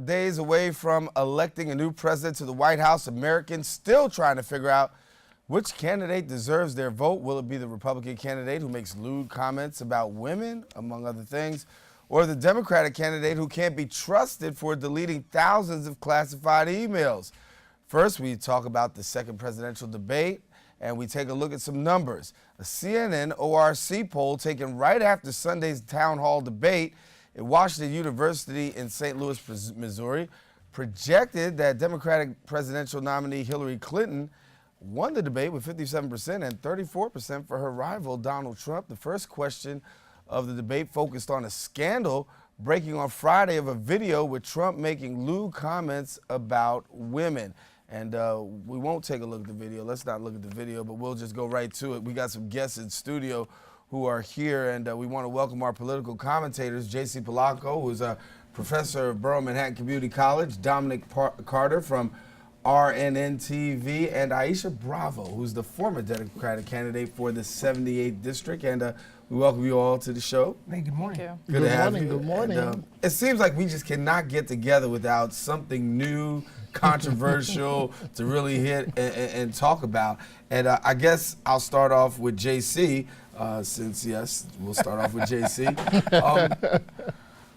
Days away from electing a new president to the White House, Americans still trying to figure out which candidate deserves their vote. Will it be the Republican candidate who makes lewd comments about women, among other things, or the Democratic candidate who can't be trusted for deleting thousands of classified emails? First, we talk about the second presidential debate, and we take a look at some numbers. A CNN ORC poll taken right after Sunday's town hall debate at Washington University in St. Louis, Missouri, projected that Democratic presidential nominee Hillary Clinton won the debate with 57% and 34% for her rival Donald Trump. The first question of the debate focused on a scandal breaking on Friday of a video with Trump making lewd comments about women. And we won't take a look at the video. Let's not look at the video, but we'll just go right to it. We got some guests in studio who are here, and we want to welcome our political commentators, J.C. Polanco, who's a professor of Borough Manhattan Community College, Dominic Carter from RNN-TV, and Aisha Bravo, who's the former Democratic candidate for the 78th District. And we welcome you all to the show. Hey, good morning. Thank you. Good to have you. Good morning. And, it seems like we just cannot get together without something new, controversial to really hit and talk about. And I guess I'll start off with JC, since, yes, we'll start off with JC.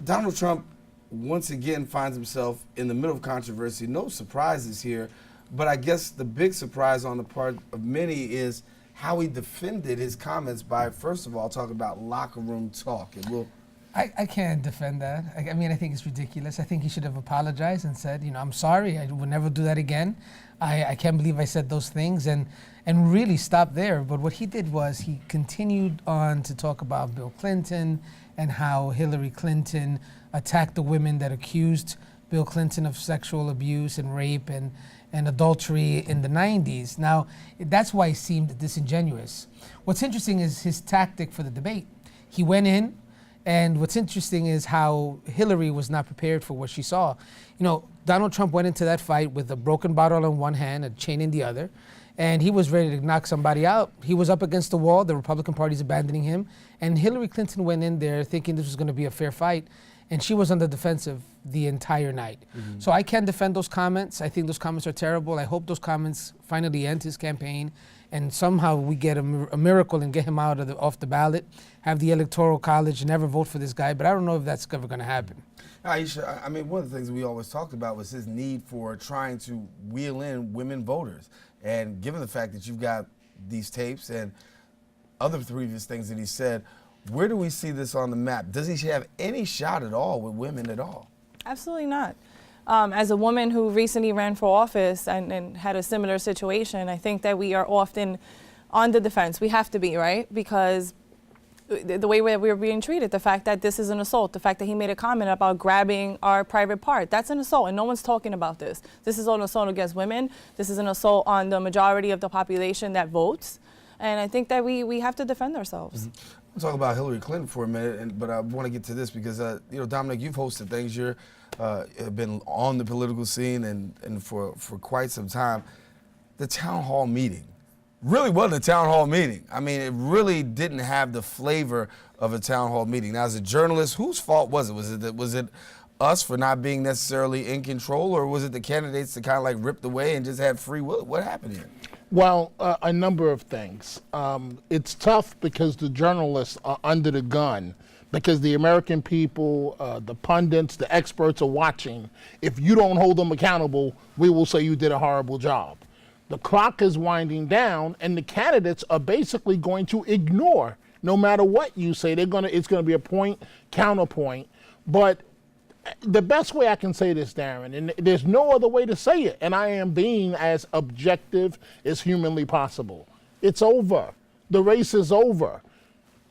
Donald Trump once again finds himself in the middle of controversy. No surprises here, but I guess the big surprise on the part of many is how he defended his comments by, first of all, talking about locker room talk. And I can't defend that. I mean, I think it's ridiculous. I think he should have apologized and said, I'm sorry, I will never do that again. I can't believe I said those things, and really stop there. But what he did was he continued on to talk about Bill Clinton and how Hillary Clinton attacked the women that accused Bill Clinton of sexual abuse and rape and adultery in the 90s. Now, that's why he seemed disingenuous. What's interesting is his tactic for the debate. He went in, and what's interesting is how Hillary was not prepared for what she saw. Donald Trump went into that fight with a broken bottle in one hand, a chain in the other, and he was ready to knock somebody out. He was up against the wall, the Republican Party's abandoning him, and Hillary Clinton went in there thinking this was gonna be a fair fight, and she was on the defensive the entire night. Mm-hmm. So I can't defend those comments. I think those comments are terrible. I hope those comments finally end his campaign, and somehow we get a miracle and get him off the ballot, have the Electoral College never vote for this guy, but I don't know if that's ever gonna happen. Aisha, I mean, one of the things we always talked about was his need for trying to wheel in women voters. And given the fact that you've got these tapes and other previous things that he said, where do we see this on the map? Does he have any shot at all with women at all? Absolutely not. As a woman who recently ran for office and had a similar situation, I think that we are often on the defense. We have to be, right? Because the way we're being treated, the fact that this is an assault, the fact that he made a comment about grabbing our private part, that's an assault, and no one's talking about this. This is an assault against women. This is an assault on the majority of the population that votes. And I think that we have to defend ourselves. Mm-hmm. We'll talk about Hillary Clinton for a minute, but I want to get to this because, Dominic, you've hosted things. You've been on the political scene and for quite some time. The town hall meeting really wasn't a town hall meeting. I mean, it really didn't have the flavor of a town hall meeting. Now, as a journalist, whose fault was it? Was it us for not being necessarily in control, or was it the candidates that kind of like ripped away and just had free will? What happened here? Well, a number of things. It's tough because the journalists are under the gun, because the American people, the pundits, the experts are watching. If you don't hold them accountable, we will say you did a horrible job. The clock is winding down, and the candidates are basically going to ignore no matter what you say. It's going to be a point, counterpoint. But the best way I can say this, Daren, and there's no other way to say it, and I am being as objective as humanly possible. It's over. The race is over.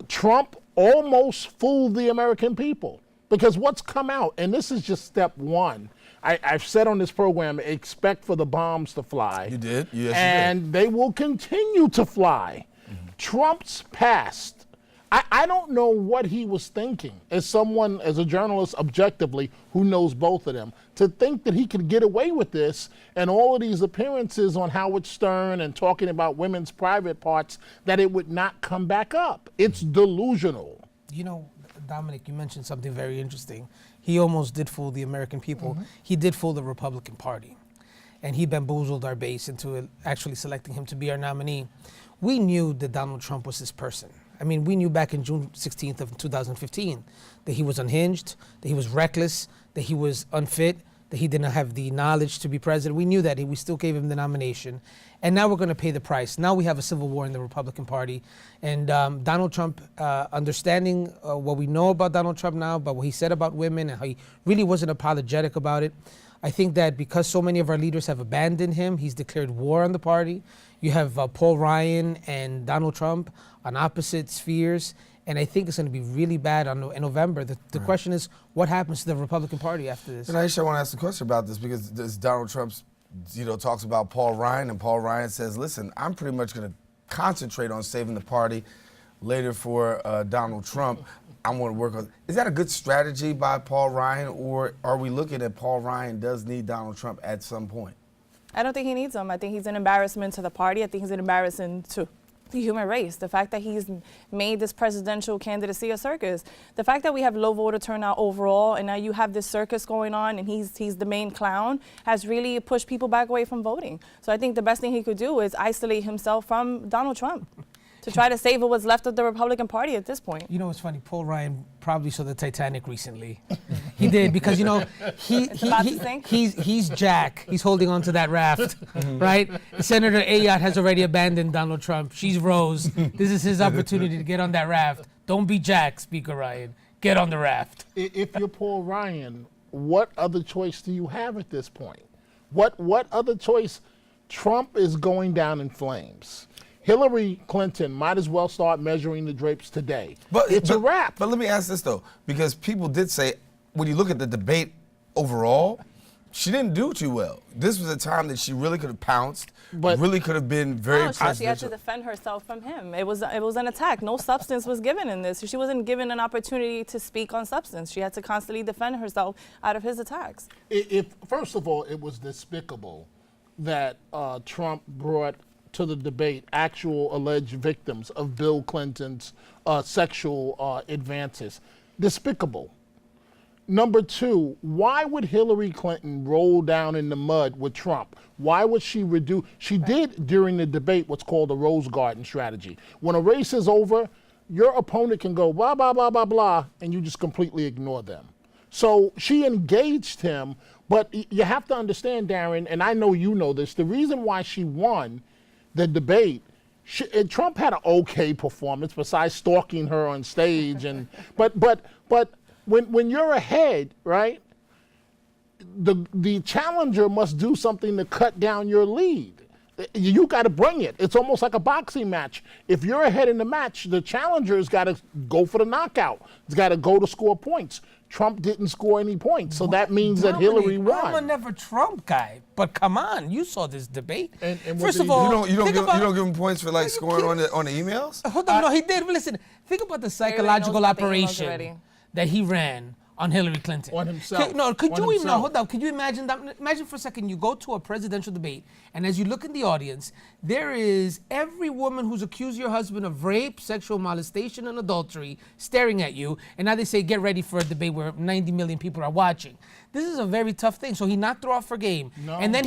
Trump almost fooled the American people, because what's come out, and this is just step one. I've said on this program, expect for the bombs to fly. You did? Yes, and you did. They will continue to fly. Mm-hmm. Trump's past, I don't know what he was thinking as a journalist objectively who knows both of them, to think that he could get away with this and all of these appearances on Howard Stern and talking about women's private parts, that it would not come back up. It's delusional. Dominic, you mentioned something very interesting. he almost did fool the American people. He did fool the Republican Party. And he bamboozled our base into actually selecting him to be our nominee. We knew that Donald Trump was this person. I mean, we knew back in June 16th of 2015 that he was unhinged, that he was reckless, that he was unfit, that he didn't have the knowledge to be president. We knew that. We still gave him the nomination. And now we're going to pay the price. Now we have a civil war in the Republican Party. And Donald Trump, understanding what we know about Donald Trump now, about what he said about women and how he really wasn't apologetic about it, I think that because so many of our leaders have abandoned him, he's declared war on the party. You have Paul Ryan and Donald Trump on opposite spheres, and I think it's going to be really bad in November. The question is, what happens to the Republican Party after this? And Aisha, I want to ask a question about this because this Donald Trump's, talks about Paul Ryan, and Paul Ryan says, listen, I'm pretty much going to concentrate on saving the party later for Donald Trump. I want to work on. Is that a good strategy by Paul Ryan, or are we looking at Paul Ryan does need Donald Trump at some point? I don't think he needs him. I think he's an embarrassment to the party. I think he's an embarrassment to the human race. The fact that he's made this presidential candidacy a circus. The fact that we have low voter turnout overall, and now you have this circus going on, and he's the main clown, has really pushed people back away from voting. So I think the best thing he could do is isolate himself from Donald Trump to try to save what's left of the Republican Party at this point. You know what's funny? Paul Ryan probably saw the Titanic recently. He did, because he's Jack. He's holding on to that raft, right? Senator Ayotte has already abandoned Donald Trump. She's Rose. This is his opportunity to get on that raft. Don't be Jack, Speaker Ryan. Get on the raft. If you're Paul Ryan, what other choice do you have at this point? What other choice? Trump is going down in flames. Hillary Clinton might as well start measuring the drapes today. But it's a wrap. But let me ask this, though, because people did say, when you look at the debate overall, she didn't do too well. This was a time that she really could have pounced, really could have been very presidential. She had to defend herself from him. It was an attack. No substance was given in this. She wasn't given an opportunity to speak on substance. She had to constantly defend herself out of his attacks. First of all, it was despicable that Trump brought to the debate actual alleged victims of Bill Clinton's sexual advances. Despicable. Number two, why would Hillary Clinton roll down in the mud with Trump? Why would she reduce? She did during the debate what's called a Rose Garden strategy. When a race is over, your opponent can go blah, blah, blah, blah, blah, and you just completely ignore them. So she engaged him, but you have to understand, Daren, and I know you know this, the reason why she won the debate, Trump had an okay performance besides stalking her on stage, but when you're ahead, right, the challenger must do something to cut down your lead. You got to bring it. It's almost like a boxing match. If you're ahead in the match, the challenger's got to go for the knockout. It's got to go to score points. Trump didn't score any points, so that means that Hillary won. I'm a never Trump guy, but come on, you saw this debate. And First of all, you don't give him points for scoring on the emails? Hold on, no, he did. Listen, think about the psychological operation that he ran on Hillary Clinton. On himself. Could you imagine that? Imagine for a second you go to a presidential debate, and as you look in the audience, there is every woman who's accused your husband of rape, sexual molestation, and adultery staring at you, and now they say, get ready for a debate where 90 million people are watching. This is a very tough thing. So he knocked her off her game. And then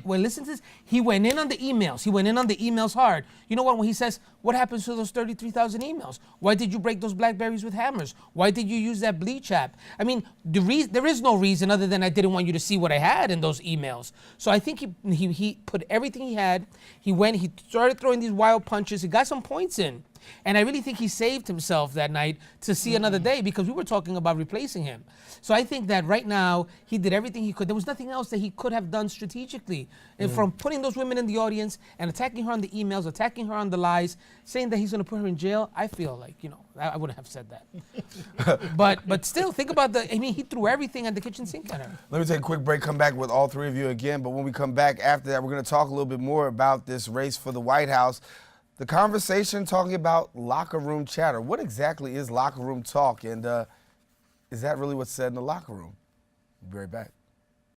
listen to this. He went in on the emails. He went in on the emails hard. You know what? When he says, what happens to those 33,000 emails? Why did you break those Blackberries with hammers? Why did you use that bleach app? I mean, there is no reason other than I didn't want you to see what I had in those emails. So I think he put everything he had. He started throwing these wild punches. He got some points in. And I really think he saved himself that night to see another day, because we were talking about replacing him. So I think that right now he did everything he could. There was nothing else that he could have done strategically. And from putting those women in the audience and attacking her on the emails, attacking her on the lies, saying that he's going to put her in jail, I feel like, I wouldn't have said that. but still, think about he threw everything at the kitchen sink at her. Let me take a quick break, come back with all three of you again. But when we come back after that, we're going to talk a little bit more about this race for the White House. The conversation talking about locker room chatter. What exactly is locker room talk? And is that really what's said in the locker room? We'll be right back.